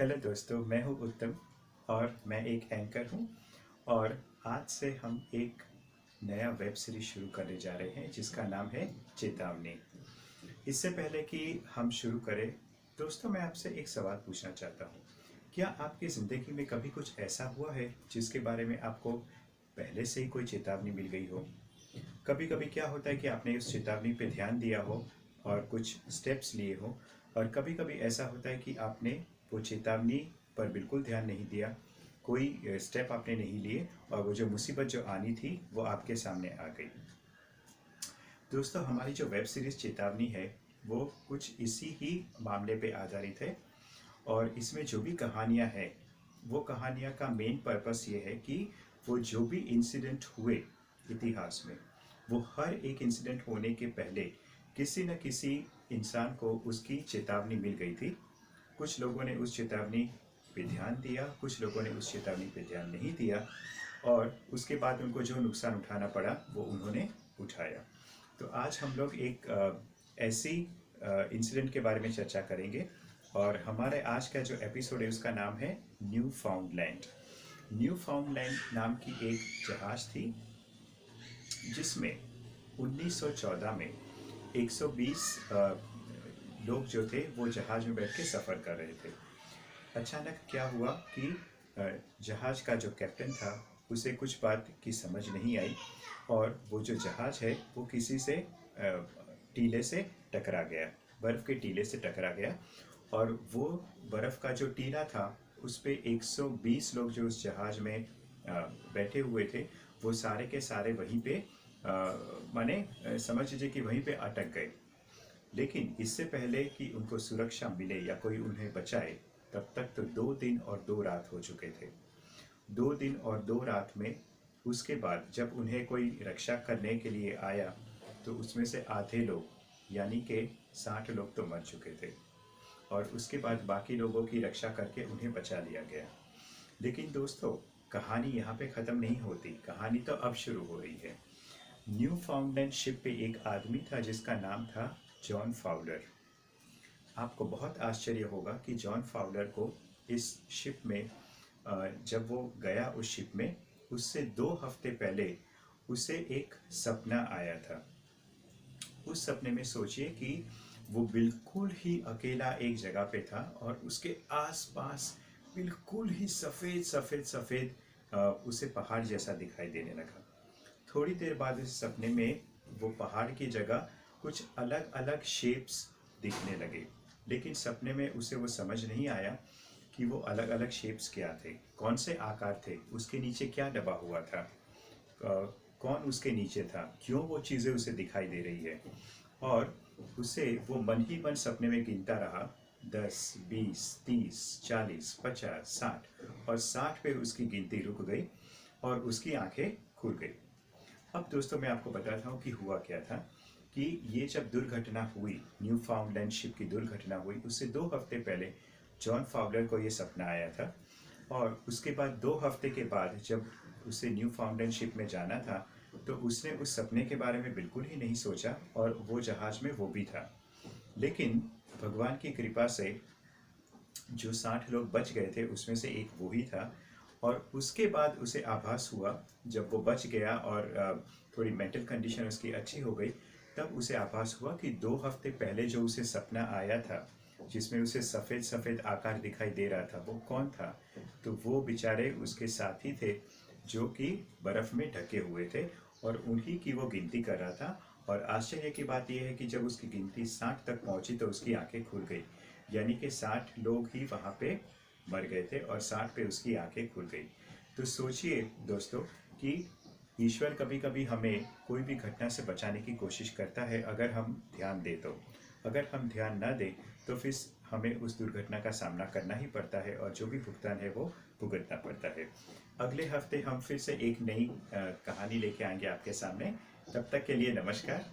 Hello दोस्तों, मैं हूं उत्तम और मैं एक एंकर हूं। और आज से हम एक नया वेब सीरीज शुरू करने जा रहे हैं जिसका नाम है चेतावनी। इससे पहले कि हम शुरू करें दोस्तों, मैं आपसे एक सवाल पूछना चाहता हूं। क्या आपकी ज़िंदगी में कभी कुछ ऐसा हुआ है जिसके बारे में आपको पहले से ही कोई चेतावनी मिल गई हो? कभी कभी क्या होता है कि आपने उस चेतावनी पे ध्यान दिया हो और कुछ स्टेप्स लिए हो, और कभी कभी ऐसा होता है कि आपने वो चेतावनी पर बिल्कुल ध्यान नहीं दिया, कोई स्टेप आपने नहीं लिए और वो जो मुसीबत जो आनी थी वो आपके सामने आ गई। दोस्तों, हमारी जो वेब सीरीज़ चेतावनी है वो कुछ इसी ही मामले पे आधारित है। और इसमें जो भी कहानियाँ हैं वो कहानियाँ का मेन पर्पस ये है कि वो जो भी इंसिडेंट हुए इतिहास में, वो हर एक इंसिडेंट होने के पहले किसी न किसी इंसान को उसकी चेतावनी मिल गई थी। कुछ लोगों ने उस चेतावनी पे ध्यान दिया, कुछ लोगों ने उस चेतावनी पे ध्यान नहीं दिया, और उसके बाद उनको जो नुकसान उठाना पड़ा वो उन्होंने उठाया। तो आज हम लोग एक ऐसी इंसिडेंट के बारे में चर्चा करेंगे। और हमारे आज का जो एपिसोड है उसका नाम है न्यू फाउंडलैंड। न्यू फाउंडलैंड नाम की एक जहाज़ थी जिसमें 1914 में 120 लोग जो थे वो जहाज़ में बैठ के सफ़र कर रहे थे। अचानक क्या हुआ कि जहाज़ का जो कैप्टन था उसे कुछ बात की समझ नहीं आई, और वो जो जहाज़ है वो किसी से टीले से टकरा गया, बर्फ़ के टीले से टकरा गया। और वो बर्फ़ का जो टीला था उस पे 120 लोग जो उस जहाज़ में बैठे हुए थे वो सारे के सारे वहीं पे माने समझ लीजिए कि वहीं पे अटक गए। लेकिन इससे पहले कि उनको सुरक्षा मिले या कोई उन्हें बचाए, तब तक तो 2 दिन और 2 रात हो चुके थे। 2 दिन और 2 रात में उसके बाद जब उन्हें कोई रक्षा करने के लिए आया तो उसमें से आधे लोग यानी कि 60 लोग तो मर चुके थे, और उसके बाद बाकी लोगों की रक्षा करके उन्हें बचा लिया गया। लेकिन दोस्तों, कहानी यहाँ पे ख़त्म नहीं होती, कहानी तो अब शुरू हो रही है। न्यू फाउंडलैंड शिप पे एक आदमी था जिसका नाम था जॉन फाउलर। आपको बहुत आश्चर्य होगा कि जॉन फाउलर को इस शिप में जब वो गया उस शिप में, उससे 2 हफ्ते पहले उसे एक सपना आया था। उस सपने में सोचिए कि वो बिल्कुल ही अकेला एक जगह पे था और उसके आसपास बिल्कुल ही सफ़ेद सफ़ेद सफ़ेद उसे पहाड़ जैसा दिखाई देने लगा। थोड़ी देर बाद इस सपने में वो पहाड़ की जगह कुछ अलग अलग शेप्स दिखने लगे, लेकिन सपने में उसे वो समझ नहीं आया कि वो अलग अलग शेप्स क्या थे, कौन से आकार थे, उसके नीचे क्या दबा हुआ था, कौन उसके नीचे था, क्यों वो चीज़ें उसे दिखाई दे रही है। और उसे वो मन ही मन सपने में गिनता रहा, 10, 20, 30, 40, 50, 60, और 60 पे उसकी गिनती रुक गई और उसकी आंखें खुल गई। अब दोस्तों, मैं आपको बताता हूँ कि हुआ क्या था। कि ये जब दुर्घटना हुई, न्यू फाउंडलैंड शिप की दुर्घटना हुई, उससे 2 हफ्ते पहले जॉन फाउलर को ये सपना आया था। और उसके बाद 2 हफ्ते के बाद जब उसे न्यू फाउंडलैंड शिप में जाना था तो उसने उस सपने के बारे में बिल्कुल ही नहीं सोचा, और वो जहाज़ में वो भी था। लेकिन भगवान की कृपा से जो 60 लोग बच गए थे उसमें से एक वो ही था। और उसके बाद उसे आभास हुआ, जब वो बच गया और थोड़ी मेंटल कंडीशन उसकी अच्छी हो गई, तब उसे आभास हुआ कि 2 हफ्ते पहले जो उसे सपना आया था जिसमें उसे सफ़ेद सफ़ेद आकार दिखाई दे रहा था वो कौन था। तो वो बेचारे उसके साथी थे जो कि बर्फ़ में ढके हुए थे, और उन्हीं की वो गिनती कर रहा था। और आश्चर्य की बात यह है कि जब उसकी गिनती 60 तक पहुंची तो उसकी आंखें खुल गई, यानी कि 60 लोग ही वहाँ पे मर गए थे और 60 पे उसकी आंखें खुल गई। तो सोचिए दोस्तों कि ईश्वर कभी कभी हमें कोई भी घटना से बचाने की कोशिश करता है अगर हम ध्यान दें तो। अगर हम ध्यान न दें तो फिर हमें उस दुर्घटना का सामना करना ही पड़ता है, और जो भी भुगतान है वो भुगतना पड़ता है। अगले हफ्ते हम फिर से एक नई कहानी लेके आएंगे आपके सामने। तब तक के लिए नमस्कार।